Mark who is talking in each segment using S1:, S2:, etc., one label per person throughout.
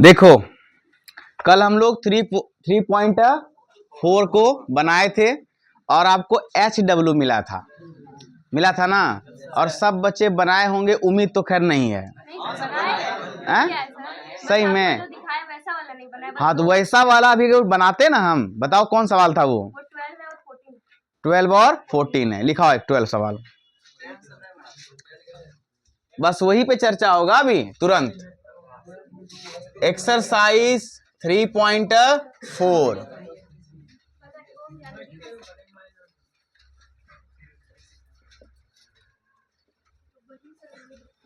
S1: देखो कल हम लोग 3.4 को बनाए थे और आपको HW मिला था ना। और सब बच्चे बनाए होंगे, उम्मीद तो खैर नहीं है। सही में? हाँ तो वैसा वाला अभी बनाते ना हम। बताओ कौन सवाल था वो? 12 और 14 है। लिखा हो एक 12 सवाल, बस वही पे चर्चा होगा अभी तुरंत। एक्सरसाइज 3.4।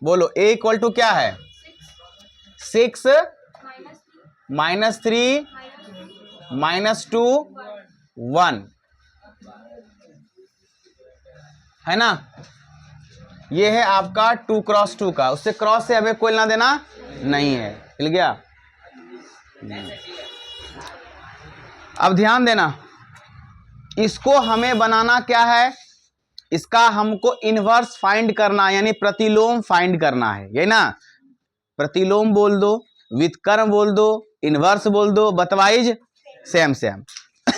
S1: बोलो A इक्वल टू क्या है? 6 -3 -2 1 है ना। ये है आपका 2 क्रॉस 2 का। उससे क्रॉस से हमें कोई लेना देना नहीं है। मिल गया। अब ध्यान देना, इसको हमें बनाना क्या है? इसका हमको इनवर्स फाइंड करना है, यानी प्रतिलोम फाइंड करना है। ये ना, प्रतिलोम बोल दो, व्युत्क्रम बोल दो, इनवर्स बोल दो, बतवाइज सेम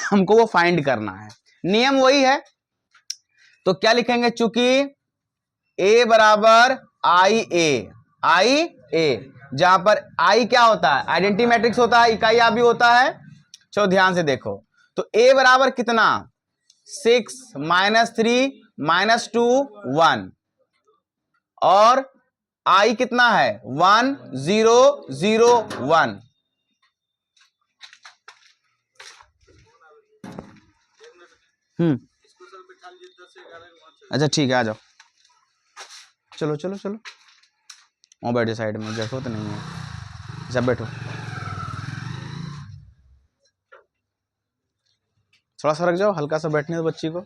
S1: हमको वो फाइंड करना है। नियम वही है। तो क्या लिखेंगे? चूंकि A बराबर IA, जहां पर I क्या होता है? आइडेंटिटी मैट्रिक्स होता है, इकाई आप भी होता है। चलो ध्यान से देखो, तो A बराबर कितना? 6 -3 -2 1 और I कितना है? 1 0 0 1। अच्छा ठीक है, आ जाओ। चलो चलो चलो, वहाँ बैठे साइड में, जगह तो नहीं है। जब बैठो, थोड़ा सा रख जाओ, हल्का सा बैठने दो बच्ची को।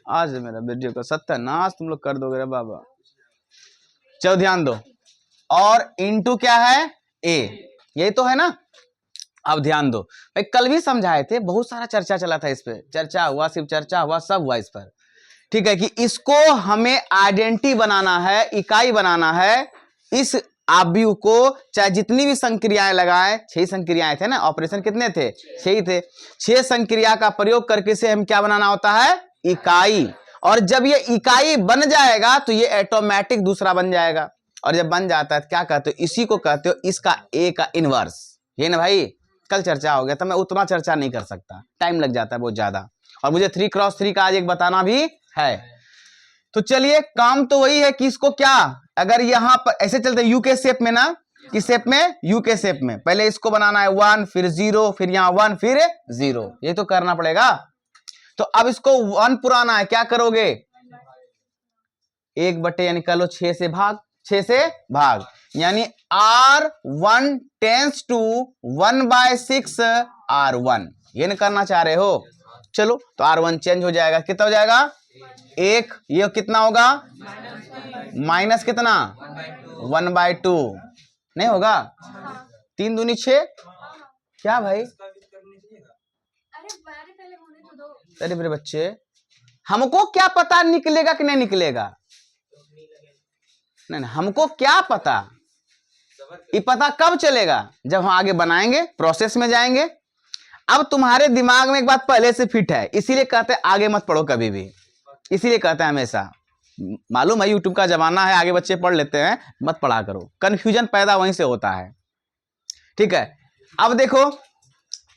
S1: आज मेरा वीडियो का सत्यानाश तुम लोग कर दोगे रे बाबा। चलो ध्यान दो, और इनटू क्या है? A, यही तो है ना। अब ध्यान दो भाई, कल भी समझाए थे, बहुत सारा चर्चा चला था इस पे। चर्चा हुआ, सिर्फ चर्चा हुआ, सब हुआ इस पर। ठीक है कि इसको हमें आइडेंटिटी बनाना है, इकाई बनाना है। इस आव्यूह को चाहे जितनी भी संक्रियाएं लगाएं, 6 संक्रियाएं थे ना, ऑपरेशन कितने थे? 6 थे। 6 संक्रिया का प्रयोग करके से हम क्या बनाना होता है? इकाई। और जब ये इकाई बन जाएगा तो ये ऑटोमेटिक दूसरा बन जाएगा। और जब बन जाता है तो क्या कहते हो? इसी को कहते हो इसका A का इनवर्स। ये ना भाई, कल चर्चा हो गया तो मैं उतना चर्चा नहीं कर सकता, टाइम लग जाता है बहुत ज्यादा, और मुझे 3 क्रॉस 3 का आज एक बताना भी है। तो चलिए, काम तो वही है कि इसको क्या, अगर यहां पर ऐसे चलते यू के शेप में ना, किस शेप में? यू के शेप में। पहले इसको बनाना है 1 फिर 0 फिर यहां 1 फिर 0, ये तो करना पड़ेगा। तो अब इसको 1 पुराना है, क्या करोगे? 1/, यानी कह लो 6 से भाग, 6 से भाग, यानी R1 टेंस टू 1/6 R1, ये नहीं करना चाह रहे हो। चलो तो R1 चेंज हो जाएगा, कितना हो जाएगा? 1। ये कितना होगा? माइनस कितना? 1/2 नहीं होगा? 3 दूनी 6। क्या भाई? अरे मेरे बच्चे, हमको क्या पता निकलेगा कि नहीं निकलेगा? नहीं, हमको क्या पता? ये पता कब चलेगा? जब हम आगे बनाएंगे, प्रोसेस में जाएंगे। अब तुम्हारे दिमाग में एक बात पहले से फिट है, इसीलिए कहते हैं आगे मत पढ़ो कभी भी। इसीलिए कहते हैं हमेशा, मालूम है यूट्यूब का जमाना है, आगे बच्चे पढ़ लेते हैं, मत पढ़ा करो। कंफ्यूजन पैदा वहीं से होता है। ठीक है, अब देखो,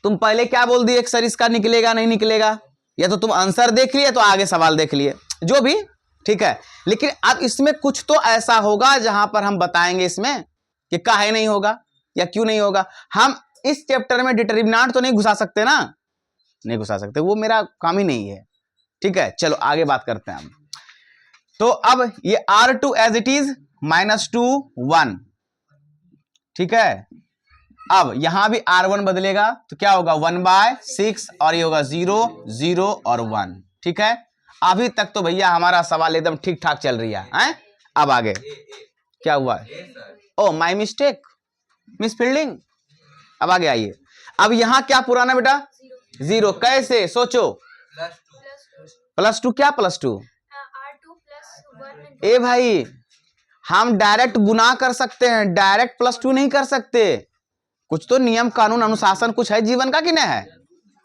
S1: तुम पहले क्या बोल दिए? सर इसका निकलेगा नहीं निकलेगा, या तो तुम आंसर देख लिए तो आगे सवाल देख लिए, जो भी। ठीक है, लेकिन अब इसमें कुछ तो ऐसा होगा जहां पर हम बताएंगे इसमें कि काहे नहीं होगा या क्यों नहीं होगा। हम इस चैप्टर में डिटरमिनेंट तो नहीं घुसा सकते ना, नहीं घुसा सकते, वो मेरा काम ही नहीं है। ठीक है, चलो आगे बात करते हैं हम। तो अब ये R2 एज इट इज -2 1। ठीक है, अब यहां भी R1 बदलेगा तो क्या होगा? 1/6, और ये होगा 0 0 और 1। ठीक है, अभी तक तो भैया हमारा सवाल एकदम ठीक ठाक चल रही है। अब आगे क्या हुआ? Oh my mistake, misfielding. अब आगे आइए, अब यहां क्या पुराना बेटा? 0। कैसे? सोचो। +2 क्या? +2 ए भाई, हम डायरेक्ट गुना कर सकते हैं, डायरेक्ट +2 नहीं कर सकते। कुछ तो नियम कानून अनुशासन कुछ है जीवन का कि नहीं है।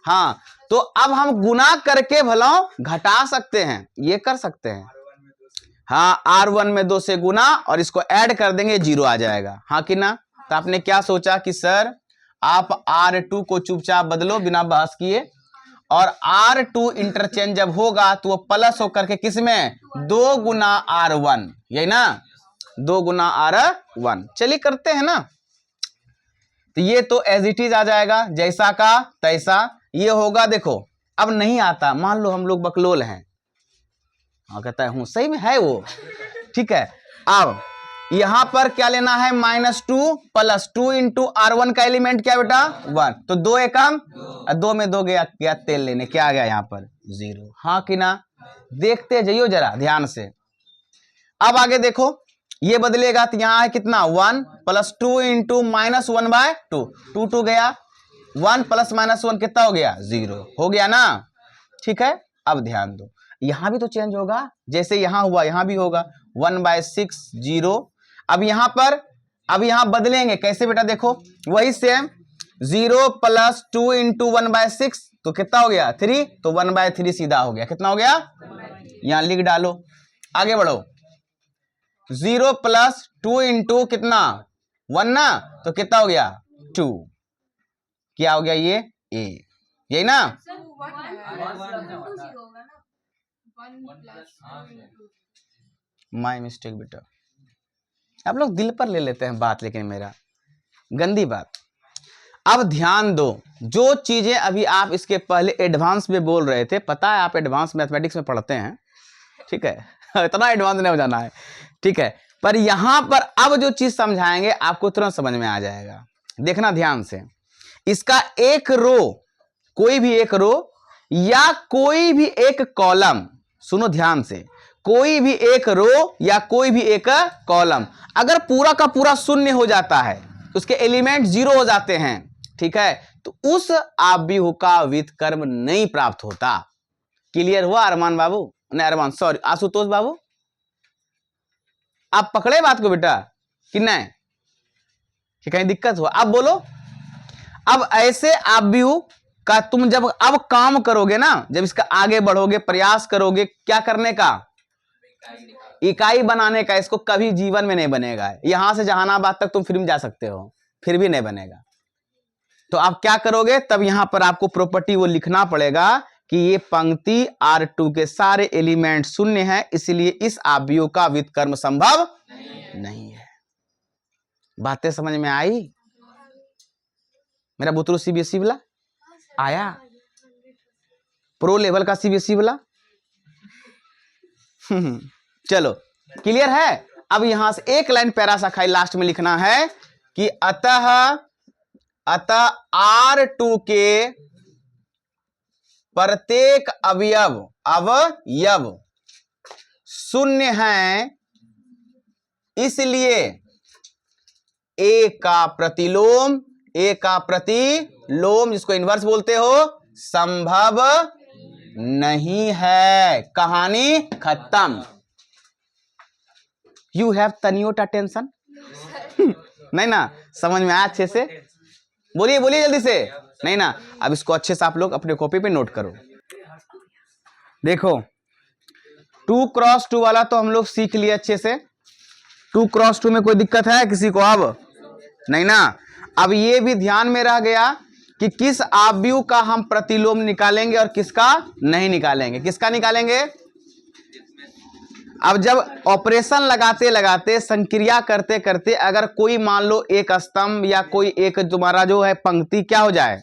S1: हाँ, तो अब हम गुना करके भला घटा सकते हैं, ये कर सकते हैं। हाँ, R1 में 2 से गुना और इसको ऐड कर देंगे, 0 आ जाएगा, हाँ कि ना। तो आपने क्या सोचा कि सर आप R2 को चुपचाप बदलो बिना बहस किए, और R2 इंटरचेंज जब होगा तो वो प्लस होकर के किसमें 2 गुना R1, यही ना, 2 गुना R1। चलिए करते हैं ना। तो ये तो एज इट इज आ जाएगा, जैसा का तैसा। ये होगा, देखो अब नहीं आता, मान लो हम लोग बकलोल हैं, हाँ कहता है हूं, सही में है वो, ठीक है। अब यहां पर क्या लेना है, -2 प्लस 2 इंटू R1 का एलिमेंट क्या बेटा 1, तो 2 एकम 2 में 2 गया, क्या तेल लेने, क्या आ गया यहां पर 0, हाँ कि ना। देखते जाइयो जरा ध्यान से। अब आगे देखो, ये बदलेगा तो यहां है कितना 1 प्लस 2 इंटू -1/2, 2 गया, 1 प्लस -1 कितना हो गया 0, हो गया ना, ठीक है। अब ध्यान दो, यहां भी तो चेंज होगा, जैसे यहां हुआ यहां भी होगा, 1/6 0। अब यहां पर, अब यहां बदलेंगे कैसे बेटा, देखो वही सेम, 0 प्लस 2 इंटू 1/6 तो कितना हो गया 3, तो 1/3 सीधा हो गया, कितना हो गया, यहां लिख डालो। आगे बढ़ो, 0 प्लस 2 इंटू कितना 1 ना, तो कितना हो गया 2, क्या हो गया ये a, यही ना। माय मिस्टेक बेटा, आप लोग दिल पर ले लेते हैं बात, लेकिन मेरा गंदी बात। अब ध्यान दो, जो चीजें अभी आप इसके पहले एडवांस में बोल रहे थे, पता है आप एडवांस मैथमेटिक्स में पढ़ते हैं, ठीक है इतना एडवांस नहीं हो जाना है, ठीक है। पर यहां पर अब जो चीज समझाएंगे आपको तुरंत समझ में आ जाएगा, देखना ध्यान से। इसका एक रो, कोई भी एक रो या कोई भी एक कॉलम, सुनो ध्यान से, कोई भी एक रो या कोई भी एक कॉलम अगर पूरा का पूरा शून्य हो जाता है, उसके एलिमेंट 0 हो जाते हैं, ठीक है, तो उस आव्यूह का व्युत्क्रम नहीं प्राप्त होता। क्लियर हुआ अरमान बाबू, नहीं अरमान सॉरी आशुतोष बाबू, आप पकड़े बात को बेटा कि नहीं, कि कहीं दिक्कत हुआ, आप बोलो। अब ऐसे आव्यूह का तुम जब अब काम करोगे ना, जब इसका आगे बढ़ोगे, प्रयास करोगे क्या करने का, इकाई बनाने का, इसको कभी जीवन में नहीं बनेगा। यहां से जहानाबाद तक तुम फिल्म जा सकते हो, फिर भी नहीं बनेगा। तो आप क्या करोगे, तब यहां पर आपको प्रॉपर्टी वो लिखना पड़ेगा कि ये पंक्ति R2 के सारे एलिमेंट शून्य है, इसलिए इस आव्यूह का व्युत्क्रम संभव नहीं है। बातें समझ में आई? मेरा बुतरू सीबीएसई वाला आया, प्रो लेवल का सीबीएसई वाला चलो क्लियर है। अब यहां से एक लाइन पैरासाखाई लास्ट में लिखना है कि अतः R2 के प्रत्येक अवयव शून्य है, इसलिए A का प्रतिलोम जिसको इनवर्स बोलते हो संभव नहीं है। कहानी खत्म। यू हैव तनियोट अटेंशन नहीं ना, समझ में आया अच्छे से? बोलिए बोलिए जल्दी से, नहीं ना। अब इसको अच्छे से आप लोग अपने कॉपी पे नोट करो। देखो 2 क्रॉस 2 वाला तो हम लोग सीख लिए अच्छे से, 2 क्रॉस 2 में कोई दिक्कत है किसी को? अब नहीं ना। अब ये भी ध्यान में रह गया कि किस आव्यूह का हम प्रतिलोम निकालेंगे और किसका नहीं निकालेंगे। किसका निकालेंगे? अब जब ऑपरेशन लगाते लगाते, संक्रिया करते करते अगर कोई मान लो एक स्तंभ या कोई एक तुम्हारा जो है पंक्ति क्या हो जाए,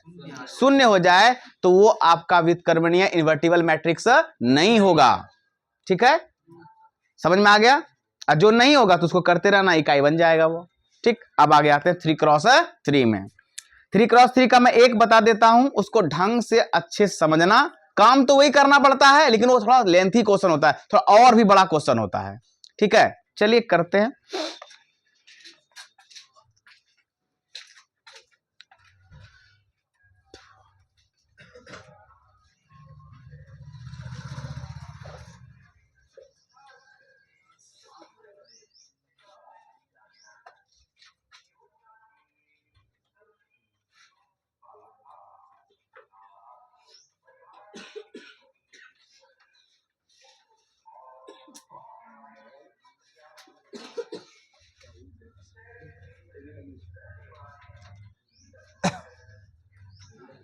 S1: शून्य हो जाए, तो वो आपका व्युत्क्रमणीय इन्वर्टिबल मैट्रिक्स नहीं होगा। ठीक है, समझ में आ गया? और जो नहीं होगा तो उसको करते रहना, इकाई बन जाएगा वो। ठीक, अब आगे आते हैं 3 क्रॉस 3 में। 3 क्रॉस 3 का मैं एक बता देता हूं, उसको ढंग से अच्छे से समझना। काम तो वही करना पड़ता है, लेकिन वो थोड़ा लेंथी क्वेश्चन होता है, थोड़ा और भी बड़ा क्वेश्चन होता है। ठीक है, चलिए करते हैं।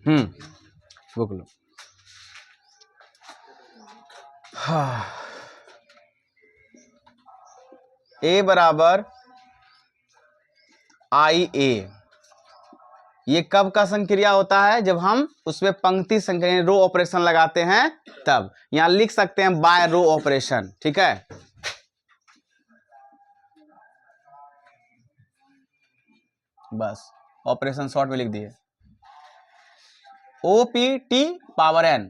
S1: बुक लो। हाँ, ए बराबर आई ए, ये कब का संक्रिया होता है? जब हम उसमें पंक्ति संक्रिया रो ऑपरेशन लगाते हैं तब। यहां लिख सकते हैं बाय रो ऑपरेशन, ठीक है। बस ऑपरेशन शॉर्ट में लिख दिए, OPT पावर n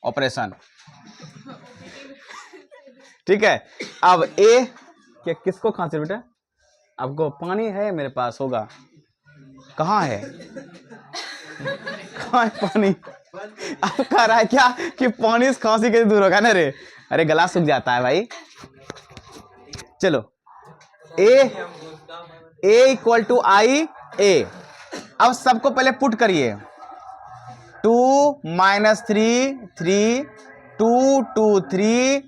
S1: ऑपरेशन, ठीक है। अब ए, क्या किसको खांसी बेटा? आपको पानी है? मेरे पास होगा। कहाँ है? कहाँ है पानी? अब कह रहा है क्या कि पानी से खांसी कैसे दूर होगा ना रे? अरे गला सूख जाता है भाई। चलो, ए इक्वल टू आई ए। अब सबको पहले पुट करिए, 2 - 3 3, 2 2 3,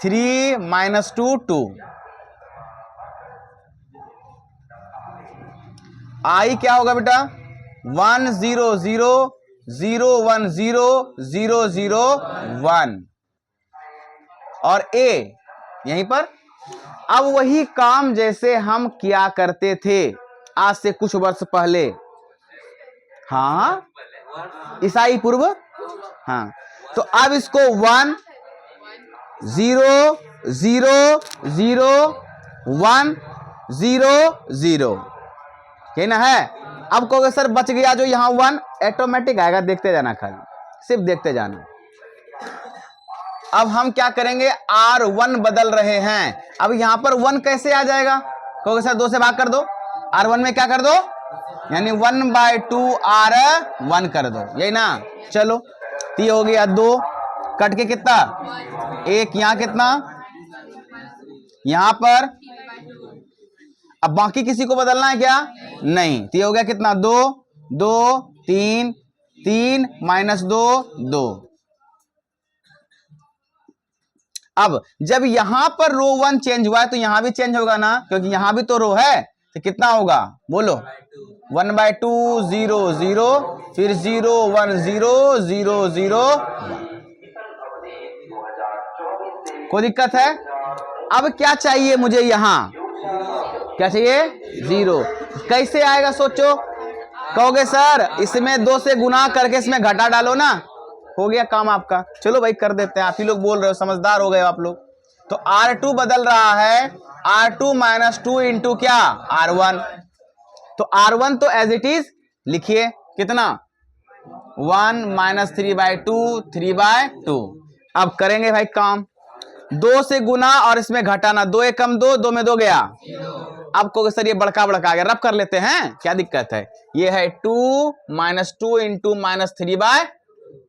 S1: 3 - 2 2। आई क्या होगा बेटा? 1 0 0 0 1 0 0 0 1, और ए यहीं पर। अब वही काम जैसे हम किया करते थे आज से कुछ वर्ष पहले, हाँ, ईसाई पूर्व, हाँ। तो अब इसको 1 0 0 0 1 0 0, ये ना है। अब कहोगे सर बच गया जो यहाँ 1, ऑटोमेटिक आएगा, देखते जाना, खाली सिर्फ देखते जाना। अब हम क्या करेंगे? R1 बदल रहे हैं। अब यहां पर 1 कैसे आ जाएगा? कहोगे सर 2 से भाग कर दो, R1 में क्या कर दो, यानी 1/2 R1 कर दो, यही ना। चलो, तो ये हो गया 2, कट के कितना 1, यहां कितना, यहां पर। अब बाकी किसी को बदलना है क्या? नहीं। तो ये हो गया कितना 2 2 3 3 -2 2। अब जब यहां पर रो 1 चेंज हुआ है तो यहां भी चेंज होगा ना, क्योंकि यहां भी तो रो है। तो कितना होगा बोलो? 1/2 0 0, फिर 0 1 0 0 0 1। कोई दिक्कत है? अब क्या चाहिए मुझे? यहां क्या चाहिए? 0। कैसे आएगा सोचो? कहोगे सर इसमें 2 से गुना करके इसमें घटा डालो ना, हो गया काम आपका। चलो भाई कर देते हैं, आप ही लोग बोल रहे हो, समझदार हो गए आप लोग। तो R2 बदल रहा है, R2 - 2 इंटू क्या? R1। तो R1 तो एज इट इज लिखिए, कितना 1 - 3/2 3/2। अब करेंगे भाई काम, 2 से गुना और इसमें घटाना, 2 1 कम 2, 2 में 2 गया। अब कहोगे सर ये बड़का आ गया, रब कर लेते हैं, क्या दिक्कत है? ये है 2 - 2 इंटू -3/2,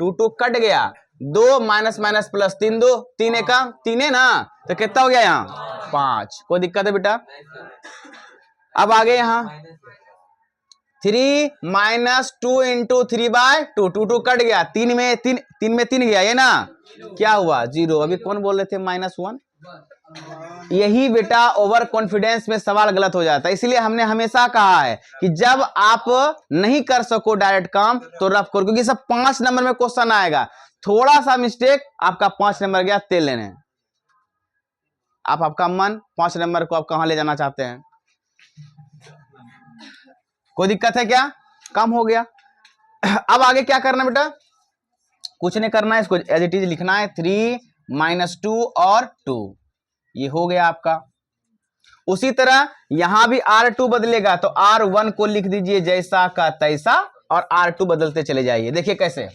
S1: 2 कट गया, 2 माइनस माइनस प्लस 3 2 3 1 3 है ना, तो कितना हो गया यहाँ 5। कोई दिक्कत है बेटा? अब आगे यहाँ 3 - 2 इंटू 3/2, 2 2 कट गया, 3 में 3 गया, ये ना क्या हुआ 0। अभी कौन बोल रहे थे -1? यही बेटा ओवर कॉन्फिडेंस में सवाल गलत हो जाता है। इसलिए हमने हमेशा कहा है कि जब आप नहीं कर सको डायरेक्ट काम तो रफ करो, क्योंकि सब 5 नंबर में क्वेश्चन आएगा। थोड़ा सा मिस्टेक आपका 5 नंबर गया, तेल लेने। आपका मन 5 नंबर को आप कहां ले जाना चाहते हैं? कोई दिक्कत है क्या? काम हो गया। अब आगे क्या करना बेटा? कुछ नहीं करना है, इसको एज इट इज लिखना है, 3 - 2 और 2, ये हो गया आपका। उसी तरह यहां भी R2 बदलेगा, तो R1 को लिख दीजिए जैसा का तैसा और R2 बदलते चले जाइए। देखिए कैसे,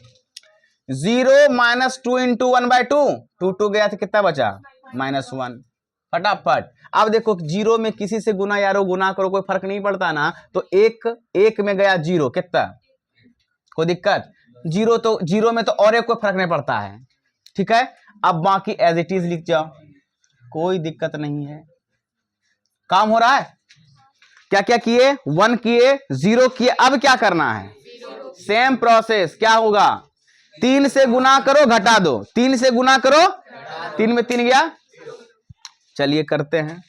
S1: 0 - 2 इंटू 1/2, 2 2 गया तो कितना बचा -1, फटाफट। अब देखो 0 में किसी से गुना यारो गुना करो, कोई फर्क नहीं पड़ता ना, तो 1 में गया 0, कितना? कोई दिक्कत? 0 में तो और एक कोई फर्क नहीं पड़ता है, ठीक है। अब बाकी एज इट इज लिख जाओ, कोई दिक्कत नहीं है, काम हो रहा है। क्या क्या किए? 1 किए, 0 किए, अब क्या करना है? Same process. क्या होगा? 3 से गुना करो, घटा दो, 3 से गुना करो, 3 में 3 गया। चलिए करते हैं।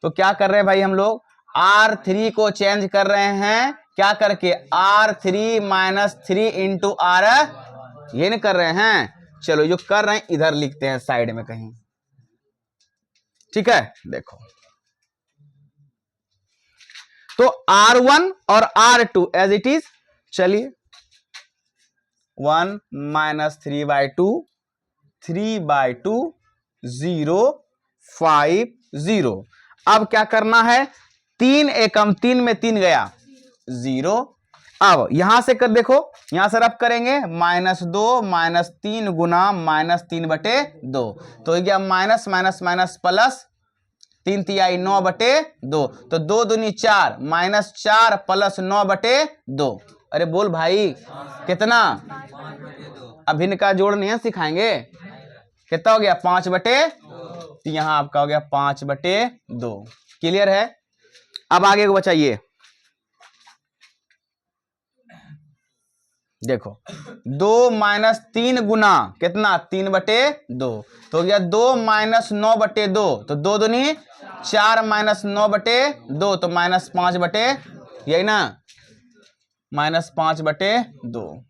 S1: तो क्या कर रहे हैं भाई हम लोग? R3 को चेंज कर रहे हैं क्या करके R3 माइनस 3 इंटू R, ये नहीं कर रहे हैं। चलो जो कर रहे हैं इधर लिखते हैं साइड में कहीं, ठीक है। देखो तो R1 और R2 एज इट इज, चलिए 1 माइनस 3/2, 3/2, 0, 5, 0। अब क्या करना है, 3 एकम 3 में 3 गया 0। अब यहां से कर देखो, यहां से रब करेंगे -2 माइनस 3 गुना -3/2, तो हो गया माइनस माइनस माइनस प्लस, 3 तिहाई 9/2, तो 2 दूनी 4, -4 प्लस 9/2। अरे बोल भाई कितना, अब इनका जोड़ नहीं सिखाएंगे, कितना हो गया 5/2, तो यहां आपका हो गया 5/2। क्लियर है। अब आगे को बचाइए, देखो 2 माइनस 3 गुना कितना 3/2, तो हो गया 2 माइनस 9/2, तो 2 दूनी 4 माइनस 9/2, तो -5/, यही ना, -5/2।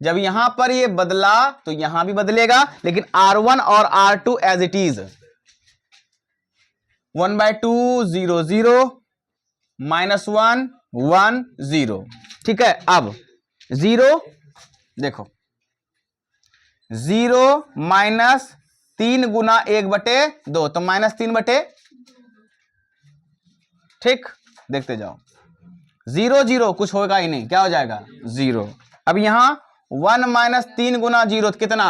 S1: जब यहां पर ये बदला तो यहां भी बदलेगा, लेकिन R1 और R2 एज इट इज, 1/2 0 0, -1 1 0, ठीक है। अब 0 देखो, 0 माइनस 3 गुना 1/2, तो -3/, ठीक, देखते जाओ 0 0 कुछ होगा ही नहीं, क्या हो जाएगा 0। अब यहां 1 माइनस 3 गुना 0 कितना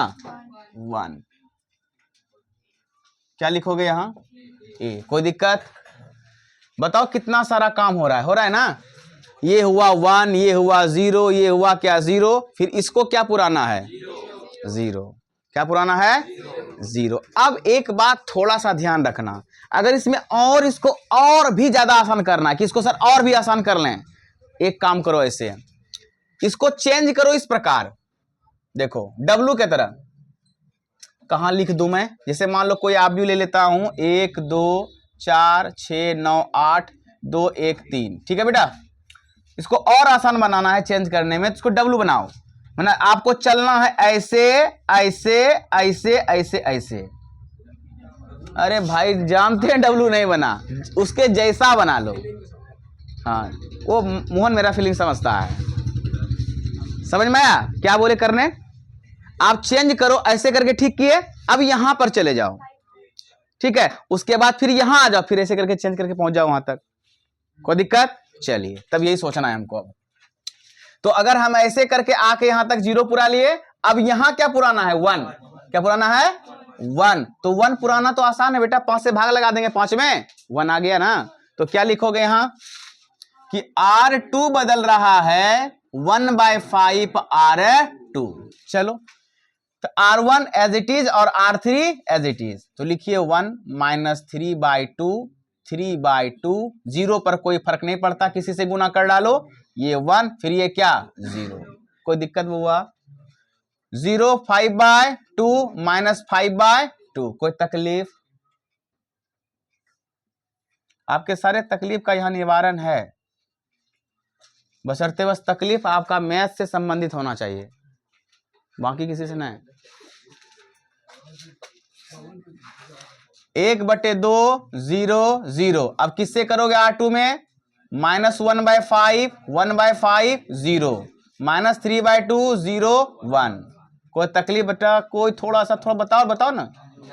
S1: 1, क्या लिखोगे यहां ए। कोई दिक्कत, बताओ कितना सारा काम हो रहा है ना। ये हुआ 1, ये हुआ 0, ये हुआ क्या 0, फिर इसको क्या पुराना है 0, क्या पुराना है 0। अब एक बात थोड़ा सा ध्यान रखना, अगर इसमें और इसको और भी ज्यादा आसान करना है कि इसको सर और भी आसान कर लें, एक काम करो, ऐसे इसको चेंज करो इस प्रकार, देखो W के तरह कहां लिख दूं मैं, जैसे मान लो कोई आप भी ले लेता हूं, 1 2 4 6 9 8 2 1 3, ठीक है बेटा। इसको और आसान बनाना है चेंज करने में, तो इसको W बनाओ, मतलब आपको चलना है ऐसे ऐसे ऐसे ऐसे ऐसे। अरे भाई जानते हैं W नहीं बना, उसके जैसा बना लो। हाँ वो मोहन मेरा फीलिंग समझता है, समझ में आया क्या बोले करने। आप चेंज करो ऐसे करके, ठीक किए, अब यहां पर चले जाओ, ठीक है। उसके बाद फिर यहां आ जाओ, फिर ऐसे करके चेंज करके पहुंच जाओ वहां तक, कोई दिक्कत। चलिए तब यही सोचना है हमको। अब तो अगर हम ऐसे करके आके यहां तक 0 पुरा लिए, अब यहां क्या पुराना है 1, क्या पुराना है 1, तो 1 पुराना तो आसान है बेटा, 5 से भाग लगा देंगे, 5 में 1 आ गया ना। तो क्या लिखोगे यहां कि R2 बदल रहा है 1/5 R2। चलो तो R1 एज इट इज और R3 एज इट इज, तो लिखिए 1 माइनस 3/2, 3/2, 0 पर कोई फर्क नहीं पड़ता, किसी से गुना कर डालो, ये 1 फिर ये क्या 0, कोई दिक्कत हुआ 0, 5/2 माइनस 5/2, कोई तकलीफ, आपके सारे तकलीफ का यहां निवारण है, बशर्ते बस तकलीफ आपका मैथ से संबंधित होना चाहिए, बाकी किसी से नहीं। 1/2 0 0, अब किससे करोगे R2 में, -1/5 1/5 0, -3/2 0 1, कोई तकलीफ बेटा, कोई थोड़ा बताओ ना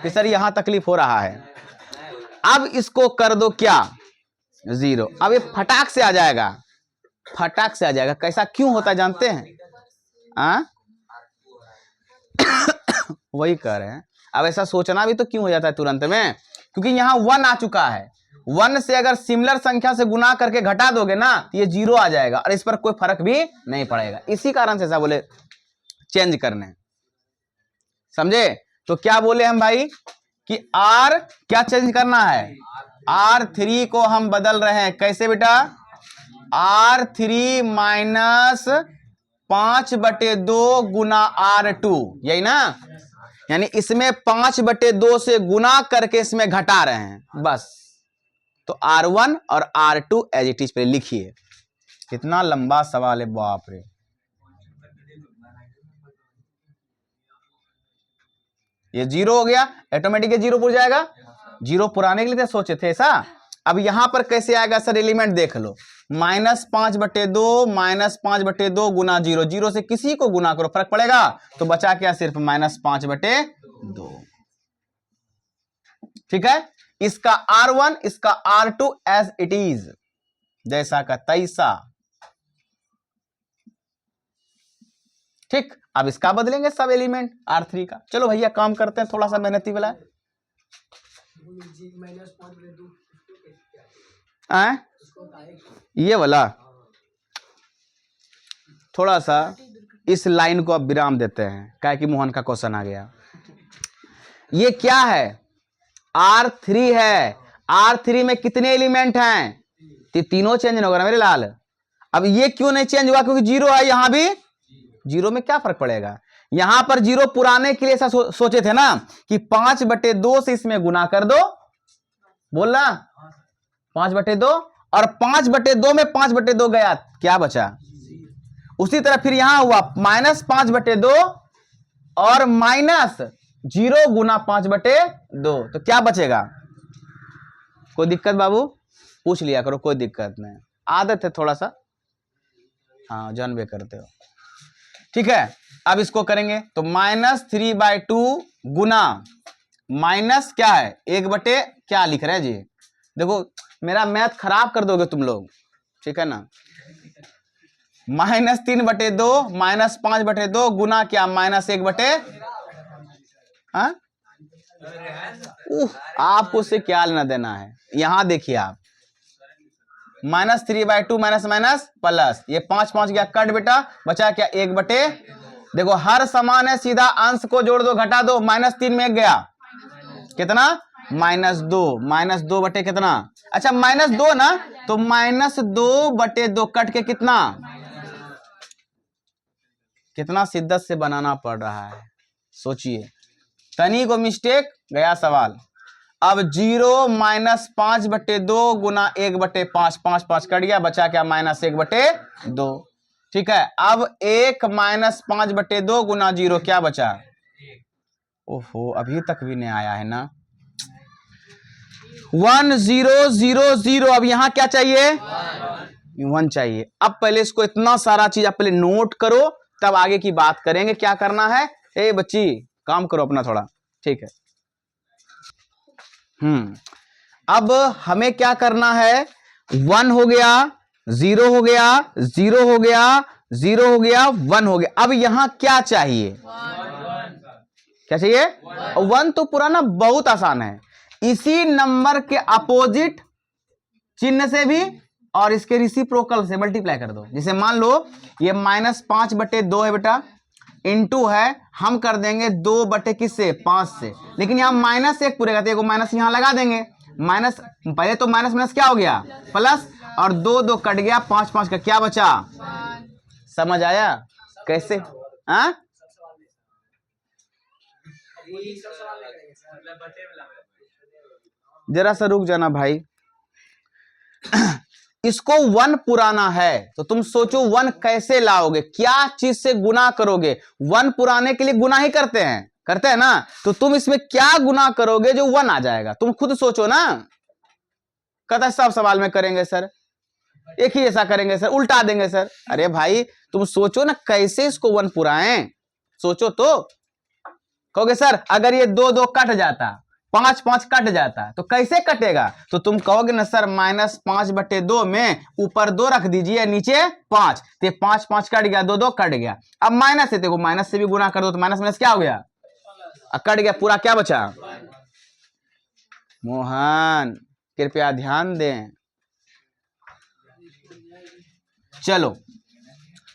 S1: कि सर यहां तकलीफ हो रहा है। अब इसको कर दो क्या 0, अब ये फटाक से आ जाएगा, फटाक से आ जाएगा। कैसा क्यों होता है जानते हैं वही कह रहे हैं। अब ऐसा सोचना भी तो क्यों हो जाता है तुरंत में, क्योंकि यहां 1 आ चुका है, 1 से अगर सिमिलर संख्या से गुना करके घटा दोगे ना, तो ये 0 आ जाएगा और इस पर कोई फर्क भी नहीं पड़ेगा। इसी कारण से ऐसा बोले चेंज करने, समझे। तो क्या बोले हम भाई कि R क्या चेंज करना है, R3 को हम बदल रहे हैं, कैसे बेटा, R3 माइनस 5/2 गुना R2, यही ना, यानी इसमें 5/2 से गुना करके इसमें घटा रहे हैं, बस तो R1 और R2 एज इट इज पे लिखिए। कितना लंबा सवाल है, बाप रे। ये 0 हो गया, ऑटोमेटिक 0 पुर जाएगा। 0 पुराने के लिए सोचे थे ऐसा। अब यहां पर कैसे आएगा सर, एलिमेंट देख लो। -5/2 -5/2 गुना 0, 0 से किसी को गुना करो फर्क पड़ेगा, तो बचा क्या, सिर्फ -5/2। ठीक है, इसका R1 इसका R2 एज इट इज, जैसा का तैसा। ठीक, अब इसका बदलेंगे सब एलिमेंट R3 का। चलो भैया काम करते हैं, थोड़ा सा मेहनती वाला है ये वाला। थोड़ा सा इस लाइन को अब विराम देते हैं, क्या कि मोहन का क्वेश्चन आ गया। ये क्या है, R3 है। R3 में कितने एलिमेंट हैं, तीनों चेंज होगा ना मेरे लाल। अब ये क्यों नहीं चेंज हुआ, क्योंकि 0 है, यहां भी 0 में क्या फर्क पड़ेगा। यहां पर 0 पुराने के लिए ऐसा सोचे थे ना कि 5/2 से इसमें गुना कर दो, बोलना 5/2, और 5/2 में 5/2 गया, क्या बचा। उसी तरह फिर यहां हुआ -5/2 और -0 गुना 5/2, तो क्या बचेगा। कोई दिक्कत बाबू, पूछ लिया करो, कोई दिक्कत नहीं, आदत है थोड़ा सा, हाँ जानबे करते हो। ठीक है, अब इसको करेंगे तो -3/2 गुना माइनस क्या है 1/, क्या लिख रहे हैं जी, देखो मेरा मैथ खराब कर दोगे तुम लोग, ठीक है ना। -3/2 -5/2 गुना क्या -1/, हाँ आपको उससे क्या लेना देना है। यहां देखिए आप, -3/2 माइनस माइनस प्लस, ये 5 5 गया कट बेटा, बचा क्या 1/, देखो हर समान है, सीधा अंश को जोड़ दो घटा दो, -3 में 1 गया, कितना -2, -2 कितना, अच्छा -2 ना, तो -2/2 कट के कितना शिद्दत से बनाना पड़ रहा है, सोचिए, तनी को मिस्टेक गया सवाल। अब 0 -5/2 गुना 1/5, 5 5 कट गया, बचा क्या -1/2। ठीक है, अब 1 -5/2 गुना 0 क्या बचा, ओहो अभी तक भी नहीं आया है ना। 1 0 0 0, अब यहां क्या चाहिए 1 चाहिए। अब पहले इसको इतना सारा चीज आप पहले नोट करो, तब आगे की बात करेंगे क्या करना है। ए बच्ची काम करो अपना थोड़ा, ठीक है। अब हमें क्या करना है, 1 हो गया, 0 हो गया, 0 हो गया, 0 हो गया, 1 हो गया। अब यहां क्या चाहिए, क्या चाहिए 1, तो पुराना बहुत आसान है, इसी नंबर के अपोजिट चिन्ह से भी और इसके रेसिप्रोकल से मल्टीप्लाई कर दो। जैसे मान लो ये -5/2 है बेटा, इनटू है, हम कर देंगे 2/, किससे 5 से, लेकिन यहां -1 पूरेगा, तो माइनस यहां लगा देंगे, माइनस पहले तो माइनस माइनस क्या हो गया प्लस, और 2 2 कट गया, 5 5 का क्या बचा, समझ आया कैसे, हाँ जरा सा रुक जाना भाई। इसको 1 पुराना है, तो तुम सोचो 1 कैसे लाओगे, क्या चीज से गुना करोगे। 1 पुराने के लिए गुना ही करते हैं ना, तो तुम इसमें क्या गुना करोगे जो 1 आ जाएगा, तुम खुद सोचो ना। कहता सब सवाल में करेंगे सर, एक ही ऐसा करेंगे सर, उल्टा देंगे सर। अरे भाई तुम सोचो ना कैसे इसको 1 पुराएं, सोचो तो। कहोगे सर अगर ये 2 2 कट जाता, 5 5 कट जाता, तो कैसे कटेगा, तो तुम कहोगे ना सर -5/2 में ऊपर 2 रख दीजिए, नीचे 5, तो 5 5 कट गया, 2 2 कट गया। अब माइनस है, देखो माइनस से भी गुना कर दो, तो माइनस माइनस क्या हो गया, कट गया, पूरा क्या बचा। मोहन कृपया ध्यान दें। चलो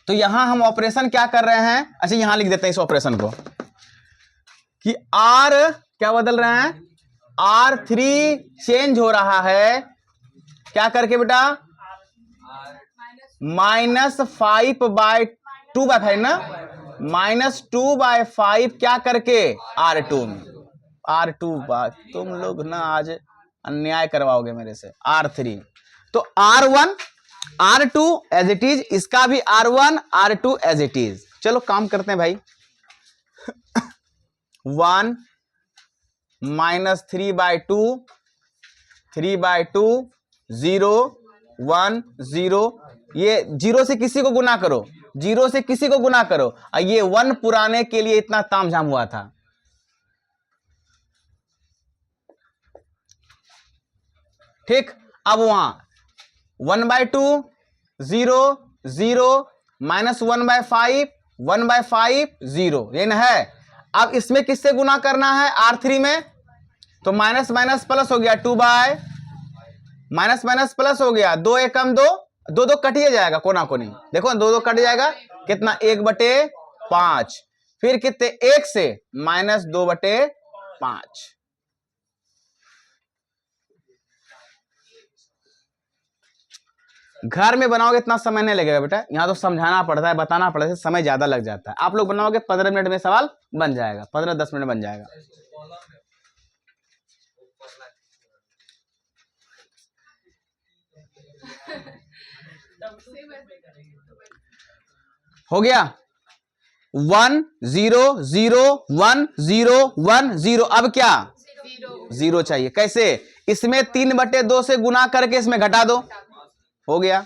S1: तो यहां हम ऑपरेशन क्या कर रहे हैं, अच्छा यहां लिख देते हैं इस ऑपरेशन को कि R क्या बदल रहे हैं, R3 चेंज हो रहा है क्या करके बेटा, -5/2/5 ना, -2/5 क्या करके R2 में, R2 बात तुम लोग ना आज अन्याय करवाओगे मेरे से। R3 तो R1 R2 as it is, इसका भी R1 R2 as it is. चलो काम करते हैं भाई। 1 माइनस 3/2 3/2 0 1 0, ये 0 से किसी को गुना करो, 0 से किसी को गुना करो, और ये 1 पुराने के लिए इतना तामझाम हुआ था। ठीक, अब वहां 1/2 0 0 माइनस 1/5 1/5 0, ये ना है। अब इसमें किससे गुना करना है? R3 में, तो माइनस माइनस प्लस हो गया, 2 बाय माइनस माइनस प्लस हो गया, 2 एकम 2, 2 2 कटिए जाएगा कोना कोनी, देखो 2 2 कट जाएगा, कितना 1/5, फिर कितने 1 से माइनस 2/5। घर में बनाओगे इतना समय नहीं लगेगा बेटा, यहाँ तो समझाना पड़ता है, बताना पड़ता है, समय ज्यादा लग जाता है। आप लोग बनाओगे 15 मिनट में सवाल बन जाएगा, 15-10 मिनट बन जाएगा। हो गया 1 0 0 1 0 1 0, अब क्या 0 चाहिए। कैसे? इसमें 3/2 से गुना करके इसमें घटा दो, हो गया।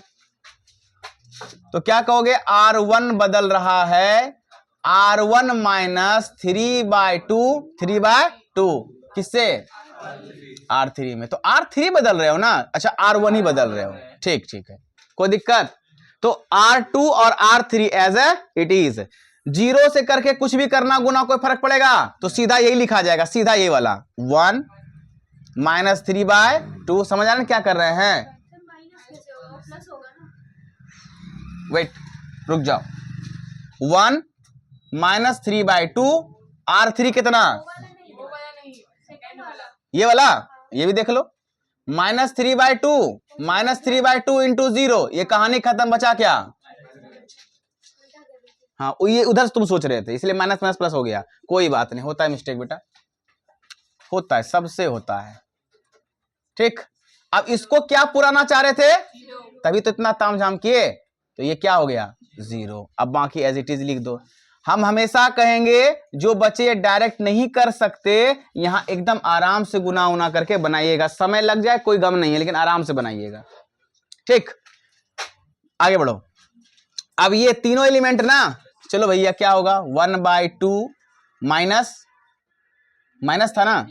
S1: तो क्या कहोगे? R1 बदल रहा है, R1 माइनस 3/2 3/2 किससे? R3 में। तो R3 बदल रहे हो ना, अच्छा R1 ही बदल रहे हो, ठीक ठीक है, कोई दिक्कत? तो R2 और R3 as a it is, 0 से करके कुछ भी करना गुना कोई फर्क पड़ेगा? तो सीधा यही लिखा जाएगा, सीधा ये वाला 1 माइनस 3/2। समझ आ रहे क्या कर रहे हैं? वेट, रुक जाओ। 1 माइनस 3/2, R3 कितना? ये वाला, ये भी देख लो, माइनस 3/2 इंटू 0, ये कहानी खत्म, बचा क्या? हाँ, ये उधर तुम सोच रहे थे इसलिए माइनस माइनस प्लस हो गया, कोई बात नहीं, होता है मिस्टेक बेटा, होता है, सबसे होता है। ठीक, अब इसको क्या पुराना चाह रहे थे, तभी तो इतना तामझाम किए, तो ये क्या हो गया 0। अब बाकी एज इट इज लिख दो। हम हमेशा कहेंगे जो बच्चे डायरेक्ट नहीं कर सकते, यहां एकदम आराम से गुना उना करके बनाइएगा, समय लग जाए कोई गम नहीं है, लेकिन आराम से बनाइएगा। ठीक, आगे बढ़ो। अब ये तीनों एलिमेंट ना, चलो भैया क्या होगा, 1/2 माइनस माइनस था ना,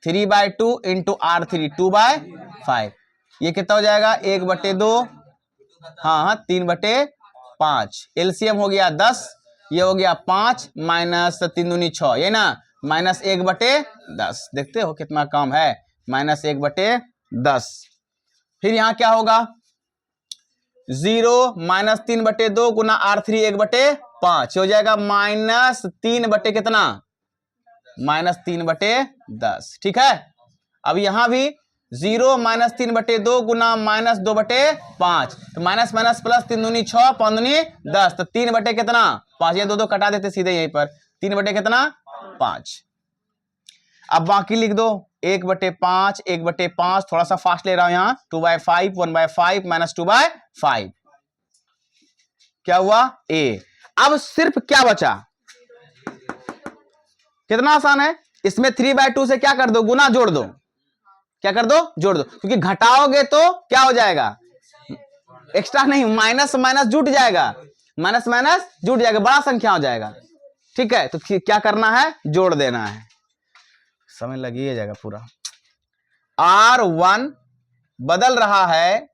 S1: 3/2 इंटू R3 2/5, ये कितना हो जाएगा 1/2, हाँ 3/5, एलसीएम हो गया 10, ये हो गया 5 माइनस 3 दूनी 6, ये ना माइनस 1/10, देखते हो कितना काम है, माइनस 1/10। फिर यहां क्या होगा 0 माइनस 3/2 गुना R3 1/5, हो जाएगा माइनस 3 कितना, माइनस 3/10। ठीक है, अब यहां भी 0 माइनस 3/2 गुना माइनस 2/5, तो माइनस माइनस प्लस 3 दूनी 6 5 दूनी 10, तो 3 कितना 5, ये 2 कटा देते सीधे यहीं पर, 3 कितना 5। अब बाकी लिख दो 1/5 1/5, थोड़ा सा फास्ट ले रहा हूं यहां, 2/5 1/5 माइनस 2/5, क्या हुआ A। अब सिर्फ क्या बचा, कितना आसान है, इसमें 3/2 से क्या कर दो, गुना जोड़ दो, क्या कर दो, जोड़ दो, क्योंकि घटाओगे तो क्या हो जाएगा, एक्स्ट्रा नहीं, माइनस माइनस जुट जाएगा, माइनस माइनस जुट जाएगा, बड़ा संख्या हो जाएगा। ठीक है, तो क्या करना है, जोड़ देना है, समय लगिए जाएगा पूरा। R1 बदल रहा है,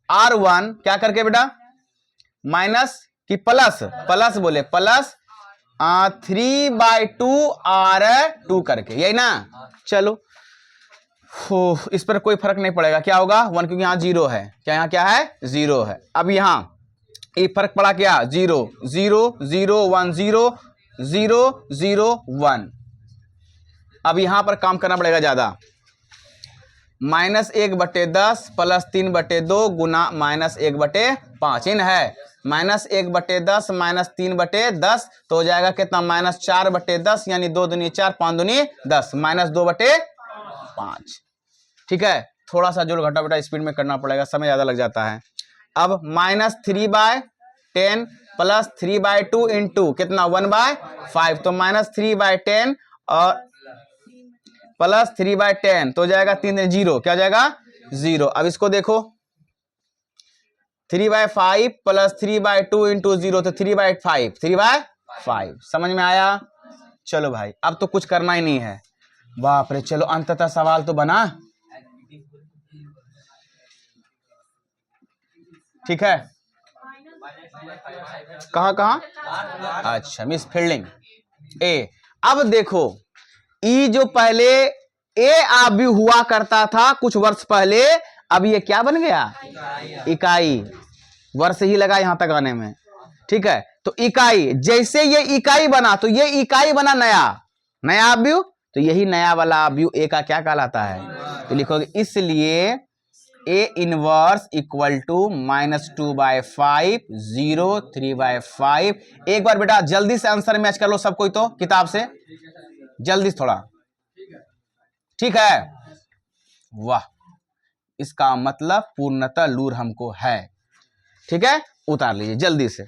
S1: R1 क्या करके बेटा, माइनस की प्लस, प्लस बोले प्लस 3/2 R2 करके, यही ना। चलो इस पर कोई फर्क नहीं पड़ेगा, क्या होगा 1, क्योंकि यहां 0 है, क्या यहां क्या है 0 है। अब यहां ये फर्क पड़ा क्या, 0 0 0 1 0 0 0 1। अब यहां पर काम करना पड़ेगा ज्यादा, माइनस 1/10 प्लस 3/2 गुना माइनस 1/5, इन है माइनस 1/10 माइनस 3/10, तो हो जाएगा कितना माइनस 4/10, यानी 2 दूनी 4 5 दूनी 10, माइनस 2/5। ठीक है, थोड़ा सा जोड़ घटा बेटा स्पीड में करना पड़ेगा, समय ज्यादा लग जाता है। अब -3/10 प्लस 3/2 इंटू कितना 1/5, तो -3/10 और प्लस 3/10 तो जाएगा 3 0, क्या जाएगा 0। अब इसको देखो 3/5 प्लस 3/2 इंटू 0 तो 3/5 समझ में आया। चलो भाई अब तो कुछ करना ही नहीं है, बाप रे। चलो अंततः सवाल तो बना, ठीक है। कहाँ अच्छा मिस फील्डिंग ए। अब देखो ई जो पहले ए आबी हुआ करता था कुछ वर्ष पहले, अब ये क्या बन गया इकाई, वर्ष ही लगा यहां तक आने में, ठीक है। तो इकाई, जैसे ये इकाई बना तो ये इकाई बना नया आव्यूह, तो यही नया वाला आव्यूह ए का क्या कहलाता है, तो लिखोगे इसलिए ए इनवर्स इक्वल टू -2/5 0 3/5। एक बार बेटा जल्दी से आंसर मैच कर लो सब कोई, तो किताब से जल्दी से थोड़ा, ठीक है। वाह, इसका मतलब पूर्णतः लूर हमको है, ठीक है। उतार लीजिए जल्दी से।